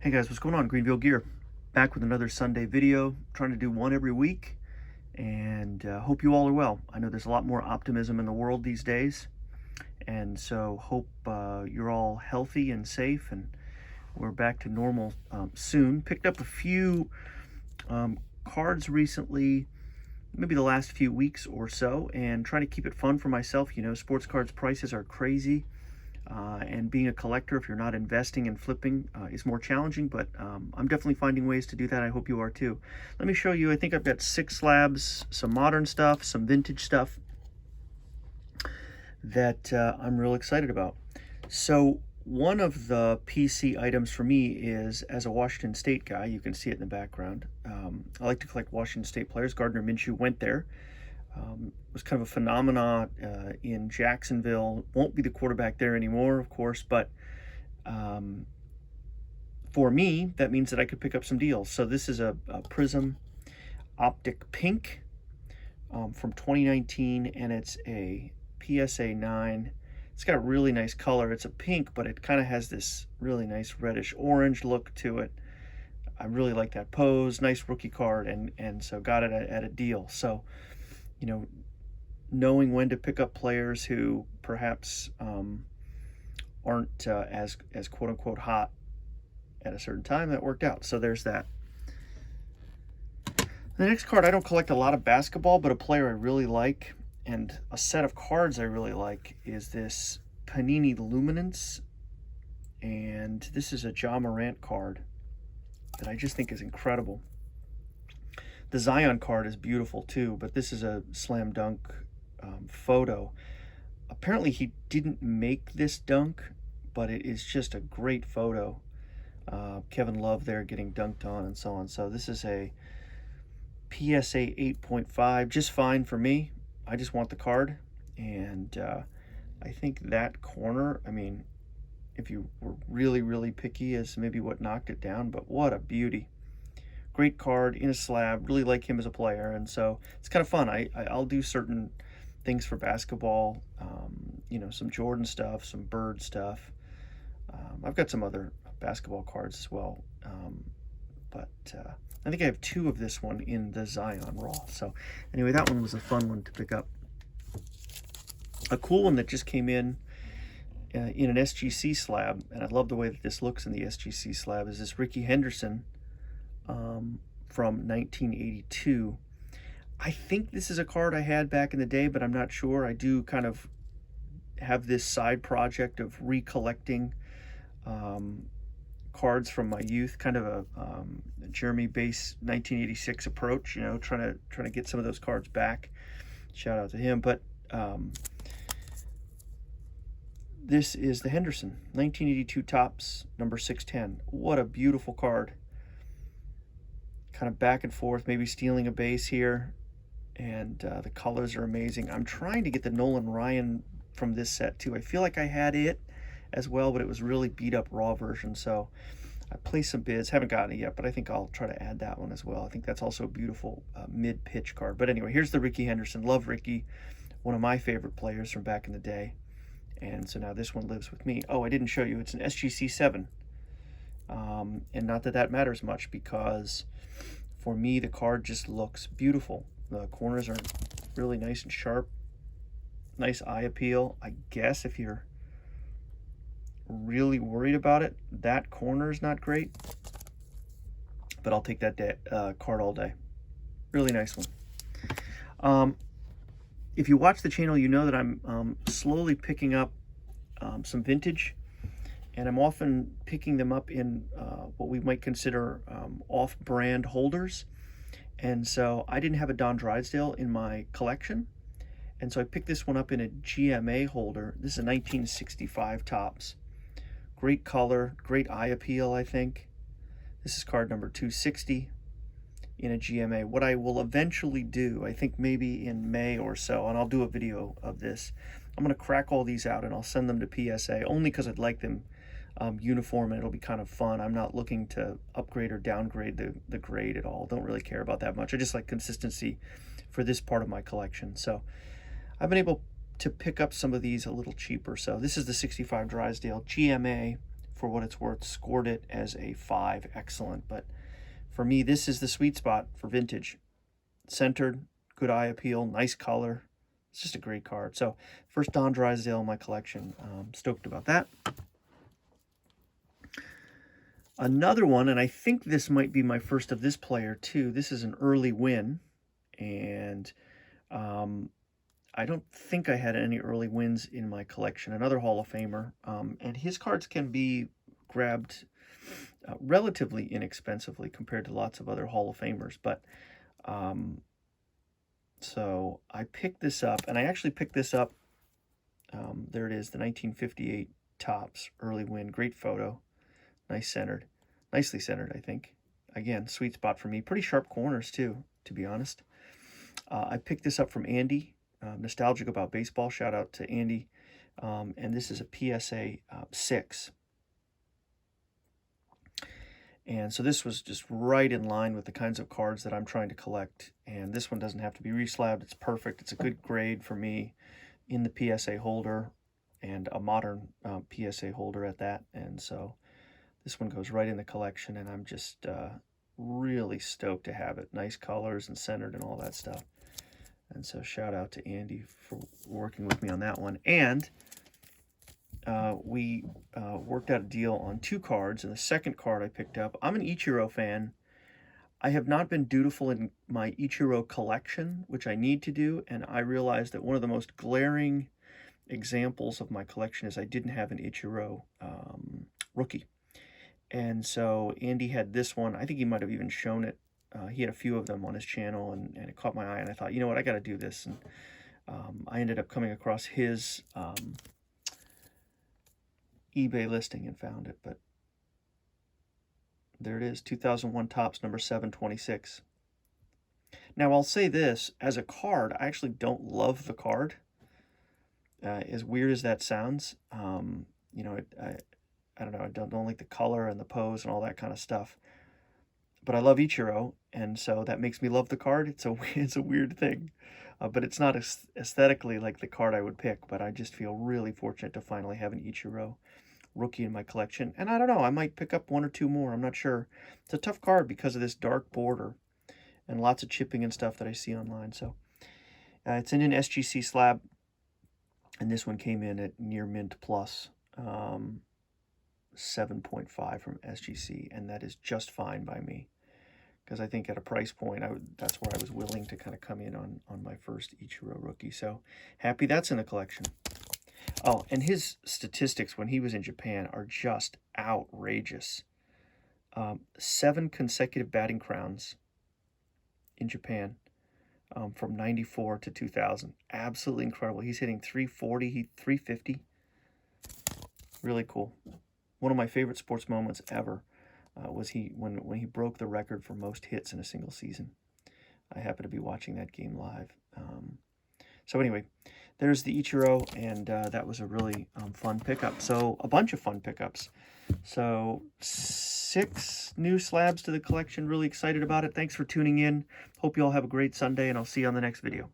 Hey guys, what's going on? Greenville Gear. Back with another Sunday video, trying to do one every week, and hope you all are well. I know there's a lot more optimism in the world these days, and so hope you're all healthy and safe, and we're back to normal soon. Picked up a few cards recently, maybe the last few weeks or so, and trying to keep it fun for myself. You know, sports cards prices are crazy. And being a collector, if you're not investing and flipping, is more challenging, but I'm definitely finding ways to do that. I hope you are too. Let me show you. I think I've got 6 slabs, some modern stuff, some vintage stuff that I'm real excited about. So one of the PC items for me is, as a Washington State guy, you can see it in the background. I like to collect Washington State players. Gardner Minshew went there. Was kind of a phenomenon in Jacksonville. Won't be the quarterback there anymore, of course, but for me, that means that I could pick up some deals. So this is a Prism Optic Pink from 2019, and it's a PSA 9. It's got a really nice color. It's a pink, but it kind of has this really nice reddish orange look to it. I really like that pose. Nice rookie card, and so got it at a deal. So, you know, knowing when to pick up players who perhaps aren't as quote-unquote hot at a certain time, that worked out. So there's that. The next card, I don't collect a lot of basketball, but a player I really like and a set of cards I really like is this Panini Luminance, and this is a Ja Morant card that I just think is incredible. The Zion card is beautiful too, but this is a slam dunk photo. Apparently he didn't make this dunk, but it is just a great photo. Kevin Love there getting dunked on and so on. So this is a PSA 8.5, just fine for me. I just want the card, and I think that corner, I mean, if you were really picky, is maybe what knocked it down, but what a beauty. Great card in a slab. Really like him as a player, and so it's kind of fun. I'll do certain things for basketball, you know, some Jordan stuff, some Bird stuff. I've got some other basketball cards as well, but I think I have 2 of this one in the Zion Raw. So anyway, that one was a fun one to pick up. A cool one that just came in an SGC slab, and I love the way that this looks in the SGC slab, is this Ricky Henderson from 1982. I think this is a card I had back in the day, but I'm not sure. I do kind of have this side project of recollecting cards from my youth, kind of a Jeremy Bass 1986 approach, you know, trying to get some of those cards back. Shout out to him. But this is the Henderson 1982 Topps number 610. What a beautiful card. Kind of back and forth, maybe stealing a base here, and the colors are amazing. I'm trying to get the Nolan Ryan from this set too. I feel like I had it as well, but it was really beat up raw version, so I placed some bids. Haven't gotten it yet, but I think I'll try to add that one as well. I think that's also a beautiful mid-pitch card. But anyway, here's the Ricky Henderson. Love Ricky, one of my favorite players from back in the day, and so now this one lives with me. Oh, I didn't show you, it's an SGC 7, and not that that matters much, because for me the card just looks beautiful. The corners are really nice and sharp, nice eye appeal. I guess if you're really worried about it, that corner is not great, but I'll take that card all day. Really nice one. If you watch the channel, you know that I'm slowly picking up some vintage, and I'm often picking them up in what we might consider off-brand holders. And so I didn't have a Don Drysdale in my collection, and so I picked this one up in a GMA holder. This is a 1965 Topps. Great color, great eye appeal, I think. This is card number 260 in a GMA. What I will eventually do, I think maybe in May or so, and I'll do a video of this, I'm going to crack all these out and I'll send them to PSA, only because I'd like them uniform, and it'll be kind of fun. I'm not looking to upgrade or downgrade the grade at all. Don't really care about that much. I just like consistency for this part of my collection. So I've been able to pick up some of these a little cheaper. So this is the 65 Drysdale GMA for what it's worth, scored it as a 5, excellent. But for me, this is the sweet spot for vintage. Centered, good eye appeal, nice color. It's just a great card. So first Don Drysdale in my collection. Stoked about that. Another one, and I think this might be my first of this player too. This is an early win, and I don't think I had any early wins in my collection. Another Hall of Famer, and his cards can be grabbed relatively inexpensively compared to lots of other Hall of Famers. But so I picked this up, and I actually picked this up. There it is, the 1958 Topps early win. Great photo. Nice centered. Nicely centered, I think. Again, sweet spot for me. Pretty sharp corners, too, to be honest. I picked this up from Andy. Nostalgic about baseball. Shout out to Andy. And this is a PSA 6. And so this was just right in line with the kinds of cards that I'm trying to collect. And this one doesn't have to be reslabbed. It's perfect. It's a good grade for me in the PSA holder, and a modern PSA holder at that. And so this one goes right in the collection, and I'm just really stoked to have it. Nice colors and centered and all that stuff. And so shout out to Andy for working with me on that one. And we worked out a deal on 2 cards, and the second card I picked up, I'm an Ichiro fan. I have not been dutiful in my Ichiro collection, which I need to do, and I realized that one of the most glaring examples of my collection is I didn't have an Ichiro rookie. And so Andy had this one. I think he might have even shown it. He had a few of them on his channel, and it caught my eye, and I thought, you know what, I got to do this. And I ended up coming across his eBay listing and found it. But there it is, 2001 Topps, number 726. Now, I'll say this, as a card, I actually don't love the card. As weird as that sounds, you know, I don't know, I don't like the color and the pose and all that kind of stuff. But I love Ichiro, and so that makes me love the card. It's a weird thing. But it's not aesthetically like the card I would pick, but I just feel really fortunate to finally have an Ichiro rookie in my collection. And I don't know, I might pick up 1 or 2 more. I'm not sure. It's a tough card because of this dark border and lots of chipping and stuff that I see online. So it's in an SGC slab, and this one came in at near mint plus 7.5 from SGC, and that is just fine by me, because I think at a price point, that's where I was willing to kind of come in on my first Ichiro rookie. So happy that's in the collection. Oh, and his statistics when he was in Japan are just outrageous. 7 consecutive batting crowns in Japan from 94 to 2000. Absolutely incredible. He's hitting 340, 350. Really cool. One of my favorite sports moments ever was when he broke the record for most hits in a single season. I happened to be watching that game live. So anyway, there's the Ichiro, and that was a really fun pickup. So a bunch of fun pickups. So 6 new slabs to the collection. Really excited about it. Thanks for tuning in. Hope you all have a great Sunday, and I'll see you on the next video.